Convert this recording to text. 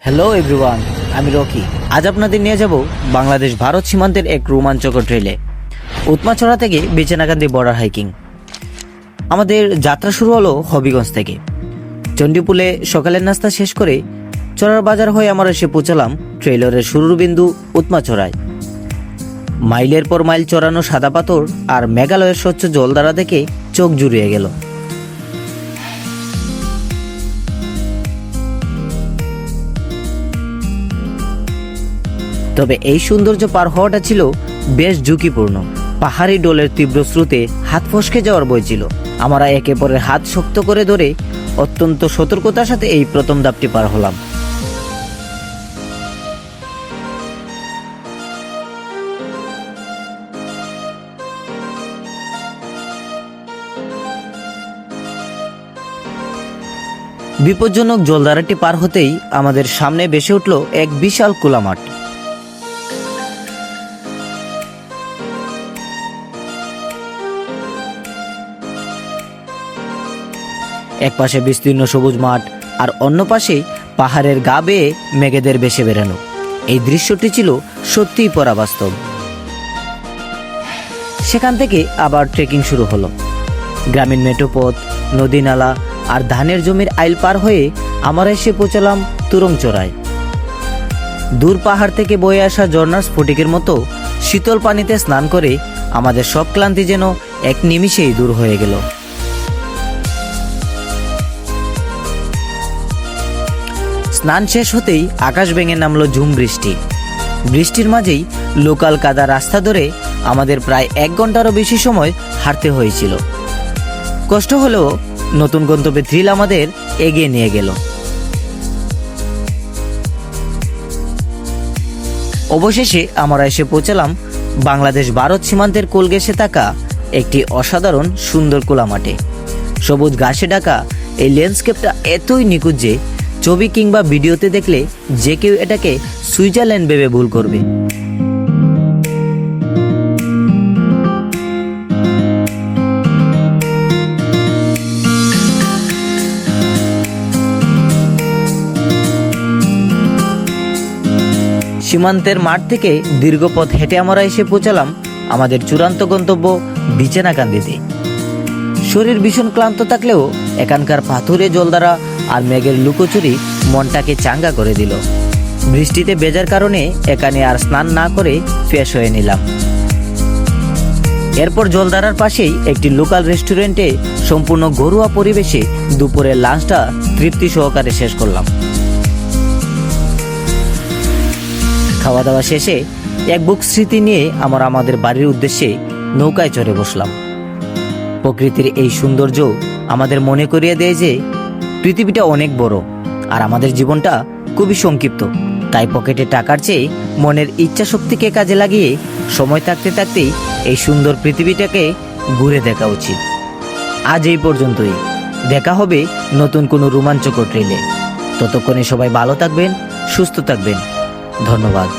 Hello everyone, আমি Rocky. আজ আপনাদের নিয়ে যাব বাংলাদেশ ভারত সীমান্তের এক রোমাঞ্চকর ট্রেলে উৎমাছড়া থেকে বিছানাকান্দি বর্ডার হাইকিং। আমাদের যাত্রা শুরু হলো হবিগঞ্জ থেকে। চণ্ডীপুলে সকালের নাস্তা শেষ করে চড়ার বাজার হয়ে আমরা এসে পৌঁছালাম ট্রেলরের শুরুর বিন্দু উৎমাছড়ায়। মাইলের পর মাইল চড়ানো সাদা পাথর আর মেঘালয়ের স্বচ্ছ জলধারা দেখে চোখ জুড়িয়ে গেল। তবে এই সৌন্দর্য পার হওয়াটা ছিল বেশ ঝুঁকিপূর্ণ। পাহাড়ি ডোলের তীব্র স্রোতে হাত ফসকে যাওয়ার ভয় ছিল। আমরা একে অপরের হাত শক্ত করে ধরে অত্যন্ত সতর্কতার সাথে এই প্রথম ধাপটি পার হলাম। বিপজ্জনক জলধারাটি পার হতেই আমাদের সামনে ভেসে উঠল এক বিশাল খোলা মাঠ। এক পাশে বিস্তীর্ণ সবুজ মাঠ আর অন্য পাশে পাহাড়ের গা বেয়ে মেঘেদের ভেসে বেড়ানো। এই দৃশ্যটি ছিল সত্যিই পরাবাস্তব। সেখান থেকে আবার ট্রেকিং শুরু হলো। গ্রামীণ মেঠোপথ, নদী নালা আর ধানের জমির আইল পার হয়ে আমরা এসে পৌঁছালাম তুরংচড়ায়। দূর পাহাড় থেকে বয়ে আসা ঝর্ণার স্ফটিকের মতো শীতল পানিতে স্নান করে আমাদের সব ক্লান্তি যেন এক নিমিষেই দূর হয়ে গেল। স্নান শেষ হতেই আকাশ ভেঙে নামলো ঝুম বৃষ্টি। বৃষ্টির মাঝেই লোকাল কাদা রাস্তা ধরে আমাদের প্রায় 1 ঘন্টারও বেশি সময় হাঁটতে হয়েছিল। কষ্ট হলেও নতুন গন্তব্যে থ্রিল আমাদের এগিয়ে নিয়ে গেল। অবশেষে আমরা এসে পৌঁছালাম বাংলাদেশ ভারত সীমান্তের কোল ঘেঁষে থাকা একটি অসাধারণ সুন্দর খোলা মাঠে। সবুজ ঘাসে ঢাকা এই ল্যান্ডস্কেপটা এতই নিখুঁত যে ছবি কিংবা ভিডিওতে দেখলে যে কেউ এটাকে সুইজারল্যান্ড ভেবে ভুল করবে। সীমান্তের মাঠ থেকে দীর্ঘ পথ হেঁটে আমরা এসে পৌঁছালাম আমাদের চূড়ান্ত গন্তব্য বিছানাকান্দিতে। শরীর ভীষণ ক্লান্ত থাকলেও এখানকার পাথুরে জলধারা আর মেঘের লুকোচুরি মনটাকে চাঙ্গা করে দিল। বৃষ্টিতে ভেজার কারণে এখানে আর স্নান না করে ফ্রেশ হয়ে নিলাম। এরপর জলধারার পাশেই একটি লোকাল রেস্টুরেন্টে সম্পূর্ণ ঘরোয়া পরিবেশে দুপুরের লাঞ্চটা তৃপ্তি সহকারে শেষ করলাম। খাওয়া দাওয়া শেষে এক বুক স্মৃতি নিয়ে আমরা আমাদের বাড়ির উদ্দেশ্যে নৌকায় চড়ে বসলাম। প্রকৃতির এই সৌন্দর্য আমাদের মনে করিয়ে দেয় যে পৃথিবীটা অনেক বড় আর আমাদের জীবনটা খুবই সংক্ষিপ্ত। তাই পকেটে টাকার চেয়ে মনের ইচ্ছা শক্তিকে কাজে লাগিয়ে সময় থাকতে থাকতেই এই সুন্দর পৃথিবীটাকে ঘুরে দেখা উচিত। আজ এই পর্যন্তই। দেখা হবে নতুন কোনো রোমাঞ্চকর ট্রেলে। ততক্ষণে সবাই ভালো থাকবেন, সুস্থ থাকবেন। ধন্যবাদ।